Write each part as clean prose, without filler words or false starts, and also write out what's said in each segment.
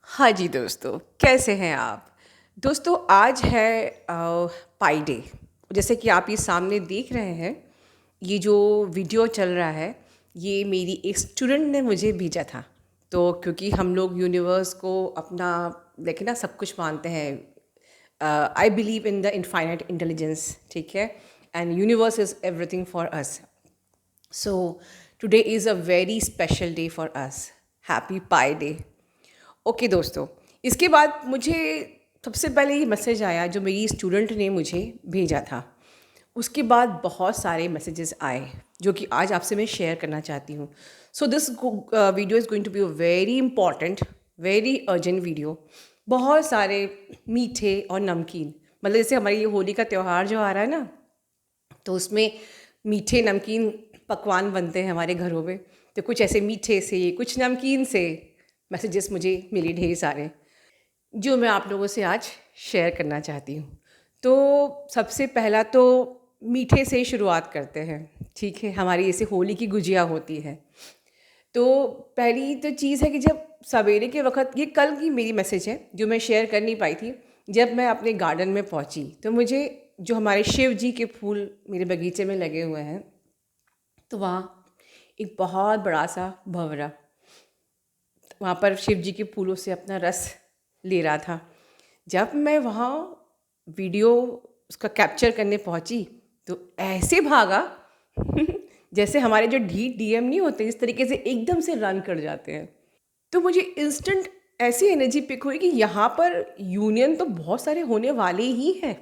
हाँ जी दोस्तों, कैसे हैं आप? दोस्तों आज है पाई डे। जैसे कि आप ये सामने देख रहे हैं, ये जो वीडियो चल रहा है, ये मेरी एक स्टूडेंट ने मुझे भेजा था। तो क्योंकि हम लोग यूनिवर्स को अपना देखिए ना सब कुछ मानते हैं। I believe in the infinite intelligence, ठीक है? And universe is everything for us. So today is a very special day for us. Happy pi day. Okay दोस्तों, इसके बाद मुझे सबसे पहले ये मैसेज आया जो मेरी स्टूडेंट ने मुझे भेजा था। उसके बाद बहुत सारे मैसेजेस आए जो कि आज आपसे मैं शेयर करना चाहती हूँ। So this video is going to be a very important, very urgent video. बहुत सारे मीठे और नमकीन, मतलब जैसे हमारे ये होली का त्यौहार जो आ रहा है ना, तो उसमें मीठे नमकीन पकवान बनते हैं हमारे घरों में। तो कुछ ऐसे मीठे से, कुछ नमकीन से मैसेजेस मुझे मिले ढेर सारे, जो मैं आप लोगों से आज शेयर करना चाहती हूँ। तो सबसे पहला तो मीठे से ही शुरुआत करते हैं, ठीक है? हमारी जैसे होली की गुजिया होती है। तो पहली तो चीज़ है कि जब सवेरे के वक़्त, ये कल की मेरी मैसेज है जो मैं शेयर कर नहीं पाई थी। जब मैं अपने गार्डन में पहुँची तो मुझे जो हमारे शिव जी के फूल मेरे बगीचे में लगे हुए हैं, तो वहाँ एक बहुत बड़ा सा भंवरा वहाँ पर शिव जी के फूलों से अपना रस ले रहा था। जब मैं वहाँ वीडियो उसका कैप्चर करने पहुँची तो ऐसे भागा जैसे हमारे जो ढीठ डीएम नहीं होते, इस तरीके से एकदम से रन कर जाते हैं। तो मुझे इंस्टेंट ऐसी एनर्जी पिक हुई कि यहाँ पर यूनियन तो बहुत सारे होने वाले ही हैं,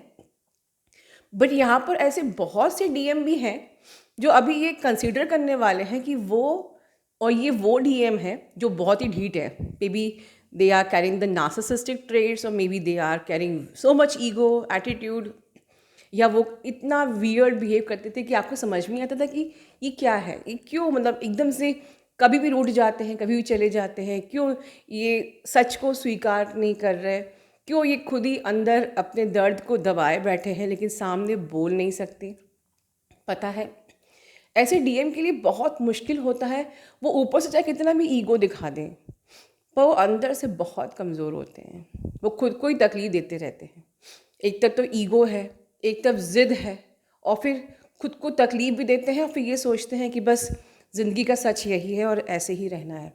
बट यहाँ पर ऐसे बहुत से डीएम भी हैं जो अभी ये कंसीडर करने वाले हैं कि वो, और ये वो डीएम है जो बहुत ही ढीठ है। Maybe they are carrying the narcissistic traits, और maybe they are carrying so much ego attitude, या वो इतना वियर्ड बिहेव करते थे कि आपको समझ में नहीं आता था कि ये क्या है, ये क्यों, मतलब एकदम से कभी भी रूठ जाते हैं, कभी भी चले जाते हैं, क्यों ये सच को स्वीकार नहीं कर रहे, क्यों ये खुद ही अंदर अपने दर्द को दबाए बैठे हैं लेकिन सामने बोल नहीं सकते। पता है, ऐसे डीएम के लिए बहुत मुश्किल होता है। वो ऊपर से चाहे कितना भी ईगो दिखा दें, पर वो अंदर से बहुत कमज़ोर होते हैं। वो खुद को ही तकलीफ देते रहते हैं। एक तरफ तो ईगो है, एक तरफ ज़िद है, और फिर खुद को तकलीफ भी देते हैं, और फिर ये सोचते हैं कि बस ज़िंदगी का सच यही है और ऐसे ही रहना है,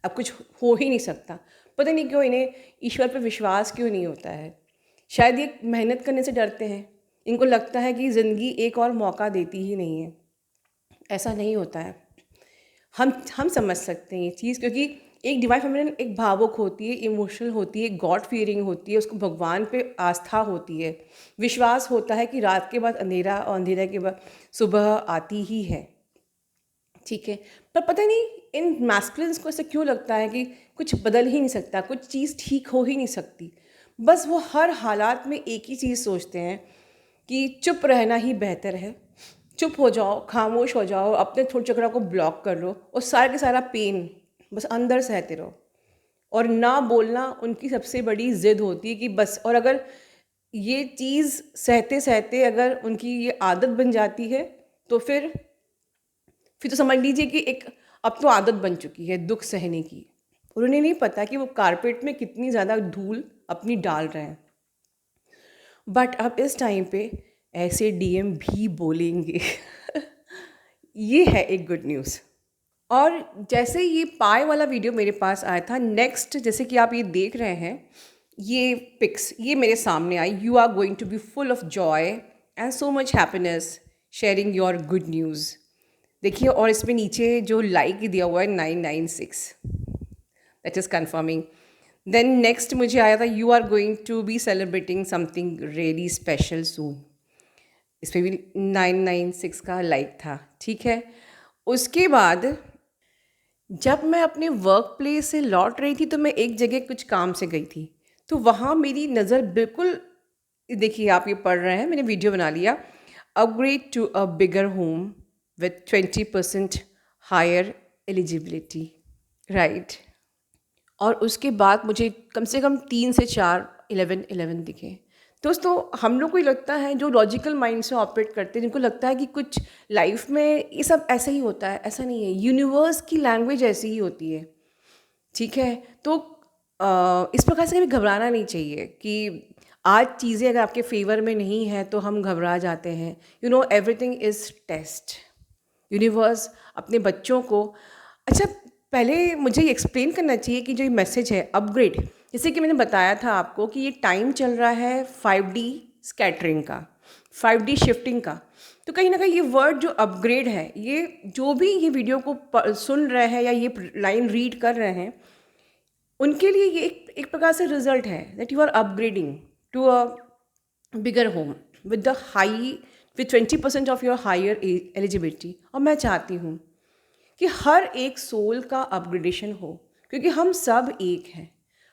अब कुछ हो ही नहीं सकता। पता नहीं क्यों इन्हें ईश्वर पर विश्वास क्यों नहीं होता है। शायद ये मेहनत करने से डरते हैं। इनको लगता है कि ज़िंदगी एक और मौका देती ही नहीं है। ऐसा नहीं होता है। हम समझ सकते हैं ये चीज़, क्योंकि एक डिवाइन फेमिनिन एक भावुक होती है, इमोशनल होती है, गॉड फीयरिंग होती है, उसको भगवान पे आस्था होती है, विश्वास होता है कि रात के बाद अंधेरा और अंधेरा के बाद सुबह आती ही है, ठीक है? पर पता नहीं इन मैस्कुलिन्स को ऐसा क्यों लगता है कि कुछ बदल ही नहीं सकता, कुछ चीज़ ठीक हो ही नहीं सकती। बस वो हर हालात में एक ही चीज़ सोचते हैं कि चुप रहना ही बेहतर है। चुप हो जाओ, खामोश हो जाओ, अपने थोट चक्रा को ब्लॉक कर लो और सारा के सारा पेन बस अंदर सहते रहो। और ना बोलना उनकी सबसे बड़ी ज़िद होती है कि बस, और अगर ये चीज़ सहते-सहते अगर उनकी ये आदत बन जाती है, तो फिर तो समझ लीजिए कि एक अब तो आदत बन चुकी है दुःख सहने की। और उन्हें नहीं पता कि वो कारपेट में कितनी ज़्यादा धूल अपनी डाल रहे हैं। बट अब इस टाइम पे ऐसे डीएम भी बोलेंगे। ये है एक गुड न्यूज़। और जैसे ये पाई वाला वीडियो मेरे पास आया था, नेक्स्ट जैसे कि आप ये देख रहे हैं, ये पिक्स ये मेरे सामने आई। You are going to be full of joy and so much happiness sharing your good news. देखिए, और इसमें नीचे जो लाइक दिया हुआ है 996, that is confirming. Then next मुझे आया था, you are going to be celebrating something really special soon. इस पर भी 996 का लाइक था, ठीक है। उसके बाद जब मैं अपने वर्क प्लेस से लौट रही थी तो मैं एक जगह कुछ काम से गई थी। तो वहाँ मेरी नज़र बिल्कुल, देखिए आप ये पढ़ रहे हैं, मैंने वीडियो बना लिया। Upgrade to a bigger home with 20% higher eligibility, right. और उसके बाद मुझे कम से कम 3 से 4 11 दिखे। दोस्तों, हम लोग को ही लगता है, जो लॉजिकल माइंड से ऑपरेट करते हैं, जिनको लगता है कि कुछ लाइफ में ये सब ऐसा ही होता है, ऐसा नहीं है। यूनिवर्स की लैंग्वेज ऐसी ही होती है, ठीक है। तो इस प्रकार से कभी घबराना नहीं चाहिए कि आज चीज़ें अगर आपके फेवर में नहीं है तो हम घबरा जाते हैं। Everything is test. यूनिवर्स अपने बच्चों को, अच्छा, पहले मुझे ये एक्सप्लेन करना चाहिए कि जो ये मैसेज है अपग्रेड, जैसे कि मैंने बताया था आपको कि ये टाइम चल रहा है 5D स्कैटरिंग का, 5D शिफ्टिंग का। तो कहीं ना कहीं ये वर्ड जो अपग्रेड है, ये जो भी ये वीडियो को सुन रहे हैं या ये लाइन रीड कर रहे हैं, उनके लिए ये एक प्रकार से रिजल्ट है that you are upgrading to a bigger home with the high, with 20% of your higher eligibility. और मैं चाहती हूँ कि हर एक सोल का अपग्रेडेशन हो, क्योंकि हम सब एक हैं,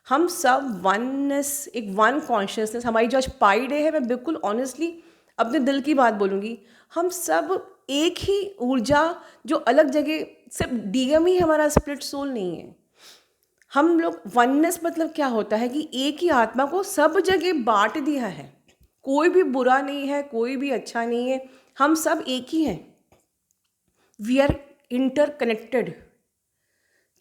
हम सब वननेस, एक वन कॉन्शियसनेस। हमारी जो आज पाई डे है, मैं बिल्कुल ऑनेस्टली अपने दिल की बात बोलूँगी, हम सब एक ही ऊर्जा, जो अलग जगह, सिर्फ डीएम ही हमारा स्प्लिट सोल नहीं है। हम लोग वननेस मतलब क्या होता है कि एक ही आत्मा को सब जगह बांट दिया है। कोई भी बुरा नहीं है, कोई भी अच्छा नहीं है, हम सब एक ही हैं। We are interconnected.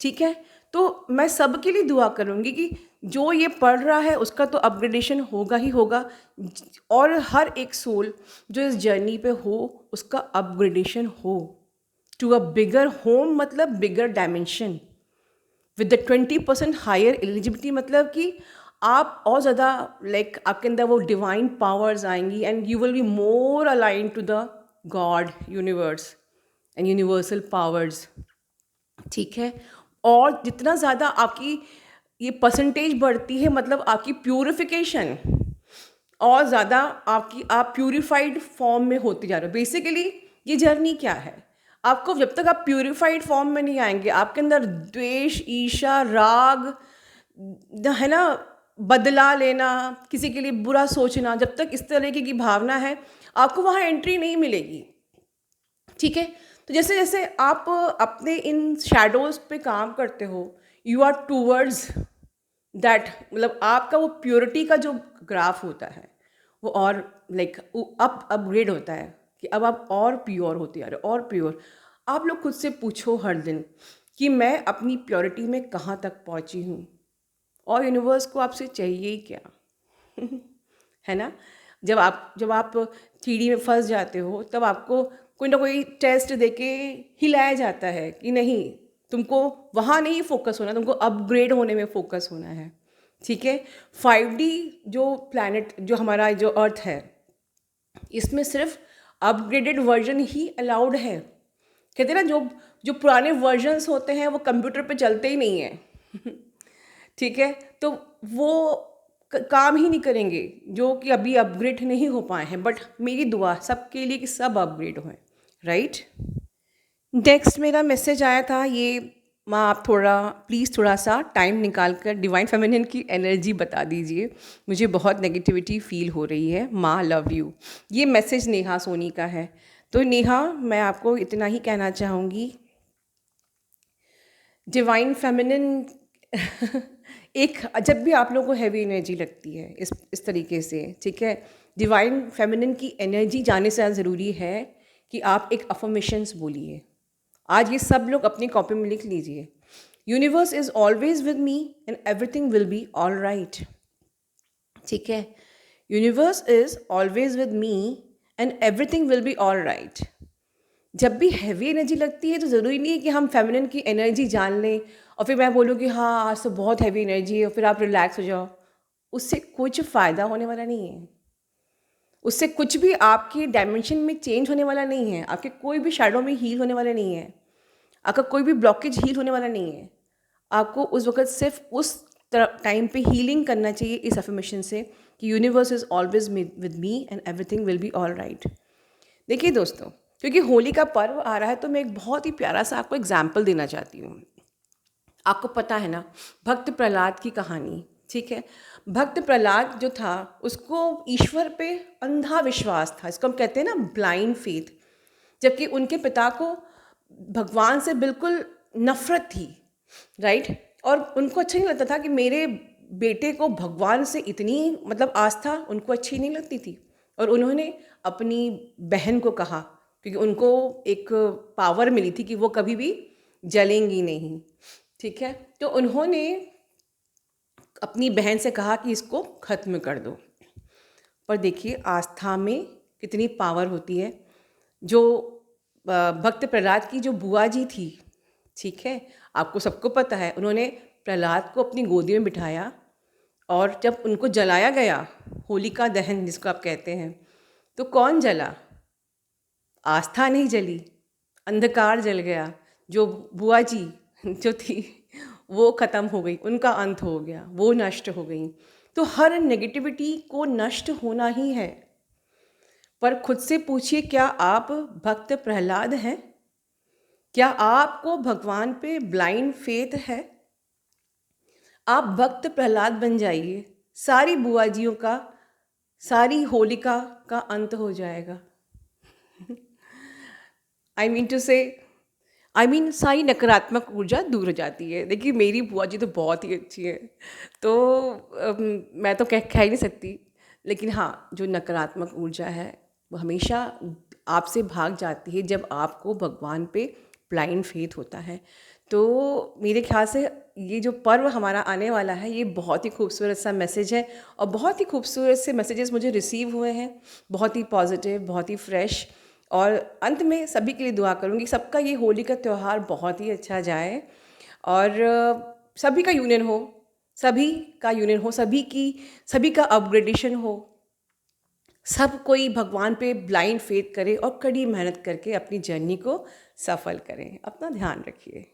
ठीक है, तो मैं सबके लिए दुआ करूँगी कि जो ये पढ़ रहा है उसका तो अपग्रेडेशन होगा ही होगा, और हर एक सोल जो इस जर्नी पे हो उसका अपग्रेडेशन हो टू अ बिगर होम, मतलब bigger dimension with the 20% higher eligibility. मतलब कि आप और ज़्यादा लाइक आपके अंदर वो डिवाइन पावर्स आएंगी and you will be more align to the God, universe and universal powers. ठीक है, और जितना ज़्यादा आपकी ये परसेंटेज बढ़ती है, मतलब आपकी प्यूरिफिकेशन और ज़्यादा आपकी, आप प्यूरिफाइड फॉर्म में होते जा रहे हो। बेसिकली ये जर्नी क्या है, आपको जब तक आप प्यूरिफाइड फॉर्म में नहीं आएंगे, आपके अंदर द्वेष, ईर्ष्या, राग है ना, बदला लेना, किसी के लिए बुरा सोचना, जब तक इस तरीके की भावना है, आपको वहाँ एंट्री नहीं मिलेगी। ठीक है, तो जैसे जैसे आप अपने इन शैडोज पे काम करते हो, यू आर टूवर्ड्स दैट, मतलब आपका वो प्योरिटी का जो ग्राफ होता है वो और लाइक अपग्रेड होता है कि अब आप और प्योर होते जा रहे हो, और प्योर। आप लोग खुद से पूछो हर दिन कि मैं अपनी प्योरिटी में कहाँ तक पहुँची हूँ, और यूनिवर्स को आपसे चाहिए ही क्या। है ना, जब आप 3D में फंस जाते हो, तब आपको कोई ना कोई टेस्ट देके हिलाया जाता है कि नहीं, तुमको वहाँ नहीं फोकस होना, तुमको अपग्रेड होने में फोकस होना है। ठीक है, 5D जो प्लैनेट, जो हमारा जो अर्थ है, इसमें सिर्फ अपग्रेडेड वर्जन ही अलाउड है। कहते हैं ना, जो जो पुराने वर्जन्स होते हैं वो कंप्यूटर पे चलते ही नहीं हैं। ठीक है, तो वो काम ही नहीं करेंगे जो कि अभी अपग्रेड नहीं हो पाए हैं। बट मेरी दुआ सबके लिए कि सब अपग्रेड हों, राइट। नेक्स्ट मेरा मैसेज आया था ये, माँ आप थोड़ा प्लीज़ थोड़ा सा टाइम निकाल कर डिवाइन फेमिनिन की एनर्जी बता दीजिए, मुझे बहुत नेगेटिविटी फील हो रही है, माँ लव यू। ये मैसेज नेहा सोनी का है। तो नेहा, मैं आपको इतना ही कहना चाहूँगी, डिवाइन फेमिनिन एक, जब भी आप लोगों को हैवी एनर्जी लगती है इस तरीके से, ठीक है, डिवाइन फेमिनिन की एनर्जी जाने से ज़्यादा ज़रूरी है कि आप एक अफर्मेशंस बोलिए। आज ये सब लोग अपनी कॉपी में लिख लीजिए, universe is always with me and everything will be all right. ठीक है, universe is always with me and everything will be all right. जब भी हैवी एनर्जी लगती है तो ज़रूरी नहीं है कि हम फेमिनिन की एनर्जी जान लें और फिर मैं बोलूँ कि हाँ आज तो बहुत हैवी एनर्जी है और फिर आप रिलैक्स हो जाओ। उससे कुछ फ़ायदा होने वाला नहीं है, उससे कुछ भी आपकी डायमेंशन में चेंज होने वाला नहीं है, आपके कोई भी शैडो में हील होने वाला नहीं है, आपका कोई भी ब्लॉकेज हील होने वाला नहीं है। आपको उस वक्त सिर्फ उस टाइम पे हीलिंग करना चाहिए इस अफर्मेशन से कि universe is always with me and everything will be all right. देखिए दोस्तों, क्योंकि होली का पर्व आ रहा है तो मैं एक बहुत ही प्यारा सा आपको एग्जाम्पल देना चाहती हूँ। आपको पता है ना भक्त प्रहलाद की कहानी, ठीक है। भक्त प्रहलाद जो था उसको ईश्वर पे अंधा विश्वास था, इसको हम कहते हैं ना ब्लाइंड फेथ। जबकि उनके पिता को भगवान से बिल्कुल नफरत थी, राइट। और उनको अच्छा नहीं लगता था कि मेरे बेटे को भगवान से इतनी मतलब आस्था उनको अच्छी नहीं लगती थी। और उन्होंने अपनी बहन को कहा, क्योंकि उनको एक पावर मिली थी कि वो कभी भी जलेंगी नहीं, ठीक है। तो उन्होंने अपनी बहन से कहा कि इसको ख़त्म कर दो। पर देखिए आस्था में कितनी पावर होती है। जो भक्त प्रहलाद की जो बुआ जी थी, ठीक है, आपको सबको पता है, उन्होंने प्रहलाद को अपनी गोदी में बिठाया और जब उनको जलाया गया, होलिका दहन जिसको आप कहते हैं, तो कौन जला? आस्था नहीं जली, अंधकार जल गया। जो बुआ जी जो थी वो ख़त्म हो गई, उनका अंत हो गया, वो नष्ट हो गई। तो हर नेगेटिविटी को नष्ट होना ही है। पर खुद से पूछिए, क्या आप भक्त प्रहलाद हैं? क्या आपको भगवान पे ब्लाइंड फेथ है? आप भक्त प्रहलाद बन जाइए, सारी बुआजियों का, सारी होलिका का अंत हो जाएगा। आई मीन टू से, सारी नकारात्मक ऊर्जा दूर हो जाती है। देखिए मेरी बुआ जी तो बहुत ही अच्छी है, तो मैं तो कह ही नहीं सकती, लेकिन हाँ, जो नकारात्मक ऊर्जा है वो हमेशा आपसे भाग जाती है जब आपको भगवान पे ब्लाइंड फेथ होता है। तो मेरे ख्याल से ये जो पर्व हमारा आने वाला है, ये बहुत ही खूबसूरत सा मैसेज है और बहुत ही खूबसूरत से मैसेजेस मुझे रिसीव हुए हैं, बहुत ही पॉजिटिव, बहुत ही फ्रेश। और अंत में सभी के लिए दुआ करूँगी, सबका ये होली का त्यौहार बहुत ही अच्छा जाए और सभी का यूनियन हो, सभी का यूनियन हो, सभी का अपग्रेडेशन हो, सब कोई भगवान पे ब्लाइंड फेथ करे और कड़ी मेहनत करके अपनी जर्नी को सफल करें। अपना ध्यान रखिए।